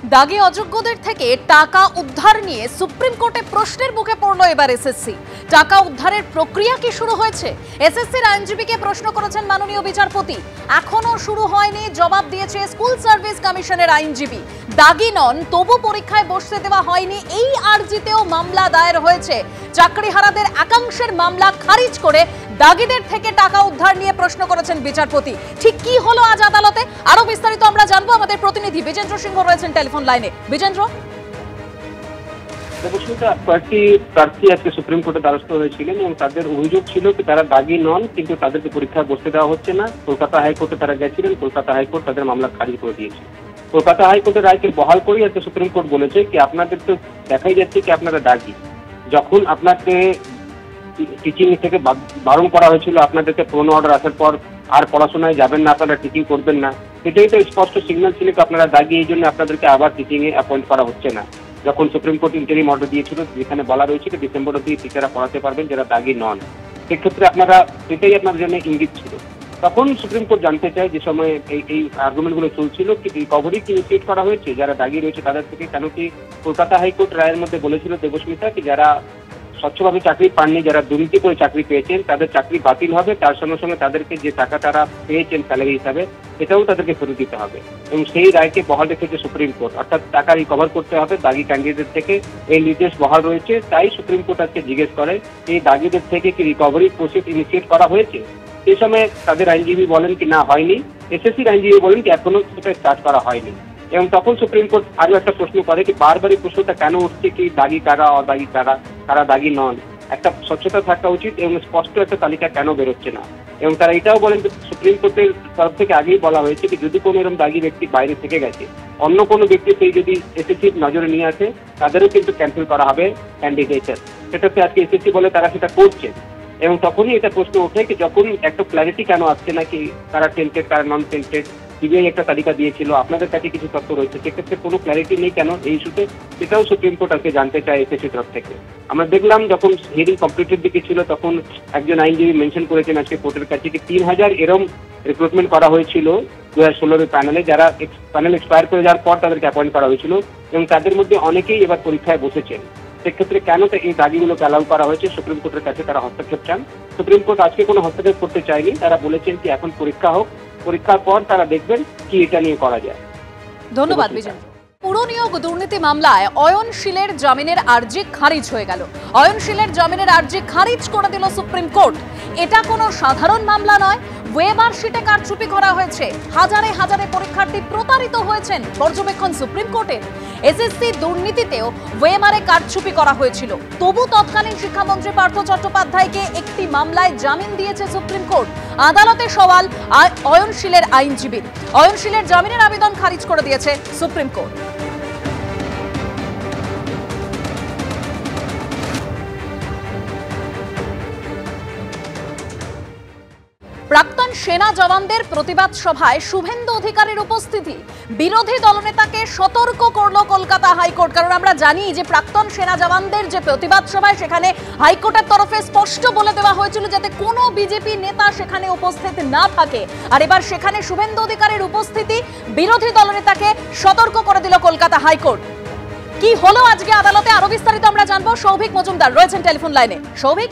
দাগি অযোগ্যদের থেকে টাকা উদ্ধার নিয়ে সুপ্রিম কোর্টে প্রশ্নের মুখে পড়ল এবার এসএসসি। টাকা উদ্ধারের প্রক্রিয়া কি শুরু হয়েছে? এসএসসির আইনজীবীকে প্রশ্ন করেছেন মাননীয় বিচারপতি। এখনো শুরু হয়নি, জবাব দিয়েছে স্কুল সার্ভিস কমিশনের আইনজীবী। দাগি নন, তবু পরীক্ষায় বসতে দেওয়া হয়নি, এই আর্জিতেও মামলা দায়ের হয়েছে। চাকরিহারাদের একাংশের মামলা খারিজ করে দাগিদের থেকে টাকা উদ্ধার নিয়ে প্রশ্ন করেছেন বিচারপতি। ঠিক কি হলো আজ আদালতে, আরো বিস্তারিত আমরা জানবো। আমাদের প্রতিনিধি বিজেন্দ্র সিংহ রয়েছেন টেলিফোন লাইনে। বিজেন্দ্র, কয়েকটি প্রার্থী আজকে সুপ্রিম কোর্টে দ্বারস্থ হয়েছিলেন এবং তাদের অভিযোগ ছিল যে তারা দাগি নন, কিন্তু তাদেরকে পরীক্ষায় বসতে দেওয়া হচ্ছে না। কলকাতা হাইকোর্টে তারা গেছিলেন, কলকাতা হাইকোর্ট তাদের মামলা খারিজ করে দিয়েছে। কলকাতা হাইকোর্টের রায়কে বহাল করেই আজকে সুপ্রিম কোর্ট বলেছে কি আপনাদের তো দেখাই যাচ্ছে কি আপনারা দাগি। যখন আপনাকে টিচিং থেকে বারণ করা হয়েছিল, আপনাদেরকে পুরনো অর্ডার আসার পর আর পড়াশোনায় যাবেন না, আপনারা টিচিং করবেন না, সেটাই তো স্পষ্ট সিগন্যাল ছিল কি আপনারা দাগি, এই জন্য আপনাদেরকে আবার টিচিং এ অ্যাপয়েন্ট করা হচ্ছে না। যখন সুপ্রিম কোর্ট ইন্টারিম অর্ডার দিয়েছিল যেখানে বলা রয়েছে যে ডিসেম্বর অব্দি টিচাররা পড়াতে পারবেন যারা দাগি নন, সেক্ষেত্রে আপনারা সেটাই আপনাদের জন্য ইঙ্গিত ছিল। তখন সুপ্রিম কোর্ট জানতে চায় যে সময় এই আর্গুমেন্টগুলো চলছিল কি রিকভারি কি ইনিশিয়েট করা হয়েছে যারা দাগি রয়েছে তাদের থেকে। কেন কি কলকাতা হাইকোর্ট রায়ের মধ্যে বলেছিল দেবস্মিতা কি যারা স্বচ্ছভাবে চাকরি পাননি, যারা দুর্নীতি করে চাকরি পেয়েছেন তাদের চাকরি বাতিল হবে, তার সঙ্গে সঙ্গে তাদেরকে যে টাকা তারা পেয়েছেন স্যালারি হিসাবে এটাও তাদেরকে ফেরত দিতে হবে। এবং সেই রায়কে বহাল রেখেছে সুপ্রিম কোর্ট, অর্থাৎ টাকা রিকভার করতে হবে দাগি ক্যান্ডিডেট থেকে, এই নির্দেশ বহাল রয়েছে। তাই সুপ্রিম কোর্ট আজকে জিজ্ঞেস করে এই দাগিদের থেকে কি রিকভারি প্রসেস ইনিশিয়েট করা হয়েছে। সেই সময় তাদের আইনজীবী বলেন কি না হয়নি, এসএসসির আইনজীবী বলেন কি এখনো সেটা স্টার্ট করা হয়নি। এবং তখন সুপ্রিম কোর্ট আরো একটা প্রশ্ন করে কি বারবারই প্রশ্নটা কেন উঠছে কি দাগি কারা, অদাগি কারা, কারা দাগি নন, একটা স্বচ্ছতা থাকা উচিত এবং স্পষ্ট একটা তালিকা কেন বেরোচ্ছে না। এবং তারা এটাও বলেন যে সুপ্রিম কোর্টের তরফ থেকে আগেই বলা হয়েছে কি যদি কোনো এরকম দাগি ব্যক্তি বাইরে থেকে গেছে, অন্য কোনো ব্যক্তি সেই যদি এসএসসির নজরে নিয়ে আসে তাদেরও কিন্তু ক্যান্সেল করা হবে ক্যান্ডিডেটের। সেটাতে আজকে এসএসসি বলে তারা সেটা করছে। এবং তখনই এটা প্রশ্ন ওঠে কি যখন একটা ক্ল্যারিটি কেন আসছে না কি তারা টেন্টেড কারা নন টেন্টেড, সিবিআই একটা তালিকা দিয়েছিল, আপনাদের কাছে কিছু তথ্য রয়েছে, সেক্ষেত্রে কোনো ক্ল্যারিটি নেই কেন এই ইস্যুতে, সেটাও সুপ্রিম কোর্ট আজকে জানতে চায় এসএসসি তরফ থেকে। আমরা দেখলাম যখন হিয়ারিং কমপ্লিটের দিকে ছিল তখন একজন আইনজীবী মেনশন করেছেন আজকে কোর্টের কাছে কি 3000 এরম রিক্রুটমেন্ট করা হয়েছিল 2016 প্যানেলে, যারা প্যানেল এক্সপায়ার করে যাওয়ার পর তাদেরকে অ্যাপয়েন্ট করা হয়েছিল এবং তাদের মধ্যে অনেকেই এবার পরীক্ষায় বসেছেন। সেক্ষেত্রে কেন এই দাগিগুলোকে অ্যালাউ করা হয়েছে সুপ্রিম কোর্টের কাছে তারা হস্তক্ষেপ চান। সুপ্রিম কোর্ট আজকে কোনো হস্তক্ষেপ করতে চায়নি, তারা বলেছেন কি এখন পরীক্ষা হোক, পরীক্ষার পর তারা দেখবেন কি এটা নিয়ে করা যায়। ধন্যবাদ বিজেন্দ্র। পুরনিয়োগ দুর্নীতি মামলায় অয়নশীলের জামিনের আর্জি খারিজ হয়ে গেল। অয়নশীলের জামিনের আর্জি খারিজ করে দিল সুপ্রিম কোর্ট। এটা কোনো সাধারণ মামলা নয়, ওয়েবার শিটে কারচুপি করা হয়েছে, হাজারে হাজারে পরীক্ষার্থী প্রতারিত হয়েছেন, পর্যবেক্ষণ সুপ্রিম কোর্টের। এসএসসি দুর্নীতিতেও ওয়েমারে কারচুপি করা হয়েছিল, তবু তৎকালীন শিক্ষামন্ত্রী পার্থ চট্টোপাধ্যায়কে একটি মামলায় জামিন দিয়েছে সুপ্রিম কোর্ট। আদালতে সওয়াল অয়নশীলের আইনজীবীর। অয়নশীলের জামিনের আবেদন খারিজ করে দিয়েছে সুপ্রিম কোর্ট। প্রাক্তন সেনা জওয়ানদের প্রতিবাদ সভায় শুভেন্দু অধিকারীর উপস্থিতি, বিরোধী দলনেতাকে সতর্ক করলো কলকাতা হাইকোর্ট। কারণ আমরা জানি যে প্রাক্তন সেনা জওয়ানদের যে প্রতিবাদ সভায় সেখানে হাইকোর্টের তরফে স্পষ্ট বলে দেওয়া হয়েছিল যাতে কোনো বিজেপি নেতা সেখানে উপস্থিত না থাকে। আর এবার সেখানে শুভেন্দু অধিকারীর উপস্থিতি, বিরোধী দলনেতাকে সতর্ক করে দিল কলকাতা হাইকোর্ট। কি হলো আজকে আদালতে, আরো বিস্তারিত আমরা জানবো। সৌভিক মজুমদার রয়েছেন টেলিফোন লাইনে। সৌভিক,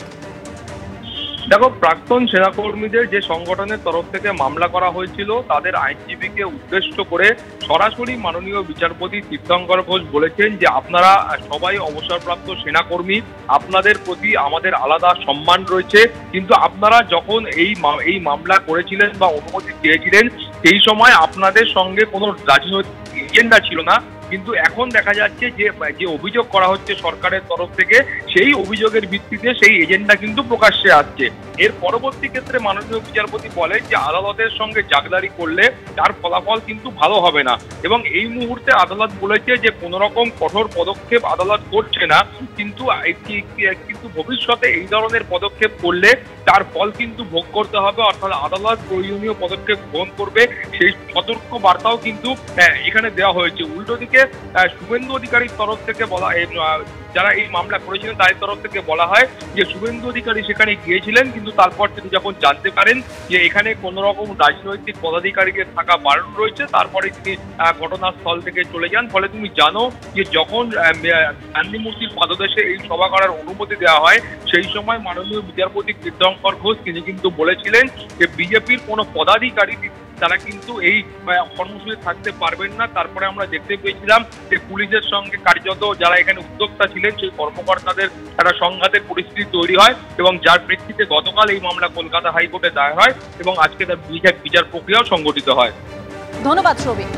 দেখো, প্রাক্তন সেনাকর্মীদের যে সংগঠনের তরফ থেকে মামলা করা হয়েছিল তাদের আইনজীবীকে উদ্দেশ্য করে সরাসরি মাননীয় বিচারপতি তীর্থঙ্কর ঘোষ বলেছেন যে আপনারা সবাই অবসরপ্রাপ্ত সেনাকর্মী, আপনাদের প্রতি আমাদের আলাদা সম্মান রয়েছে, কিন্তু আপনারা যখন এই মামলা করেছিলেন বা অনুমতি চেয়েছিলেন সেই সময় আপনাদের সঙ্গে কোনো রাজনৈতিক এজেন্ডা ছিল না। কিন্তু এখন দেখা যাচ্ছে যে অভিযোগ করা হচ্ছে সরকারের তরফ থেকে, সেই অভিযোগের ভিত্তিতে সেই এজেন্ডা কিন্তু প্রকাশ্যে আসছে। এর পরবর্তী ক্ষেত্রে মাননীয় বিচারপতি বলেন যে আদালতের সঙ্গে জাগদারি করলে তার ফলাফল কিন্তু ভালো হবে না। এবং এই মুহূর্তে আদালত বলেছে যে কোনো রকম কঠোর পদক্ষেপ আদালত করছে না, কিন্তু ভবিষ্যতে এই ধরনের পদক্ষেপ করলে তার ফল কিন্তু ভোগ করতে হবে, অর্থাৎ আদালত প্রয়োজনীয় পদক্ষেপ গ্রহণ করবে সেই সতর্ক বার্তাও কিন্তু এখানে দেওয়া হয়েছে। উল্টো দিকে শুভেন্দু অধিকারীর তরফ থেকে বলা, যারা এই মামলা করেছিলেন তাদের তরফ থেকে বলা হয় যে শুভেন্দু অধিকারী সেখানে গিয়েছিলেন, কিন্তু তারপর তিনি যখন জানতে পারেন যে এখানে কোনো রকম রাজনৈতিক পদাধিকারীকে থাকা বারণ রয়েছে, তারপরে তিনি ঘটনাস্থল থেকে চলে যান। ফলে তুমি জানো যে যখন গান্ধী মূর্তির পাদদেশে এই সভা করার অনুমতি দেওয়া হয়, সেই সময় মাননীয় বিচারপতি তীর্থঙ্কর ঘোষ তিনি কিন্তু বলেছিলেন যে বিজেপির কোনো পদাধিকারী তারা কিন্তু এই কর্মসূচি থাকতে পারবেন না। তারপরে আমরা দেখতে পেয়েছিলাম যে পুলিশের সঙ্গে কার্যত যারা এখানে উদ্যোক্তা ছিলেন সেই কর্মকর্তাদের একটা সংঘাতের পরিস্থিতি তৈরি হয়, এবং যার প্রেক্ষিতে গতকাল এই মামলা কলকাতা হাইকোর্টে দায়ের হয় এবং আজকে তার বিচার প্রক্রিয়াও সংগঠিত হয়। ধন্যবাদ সৌভিক।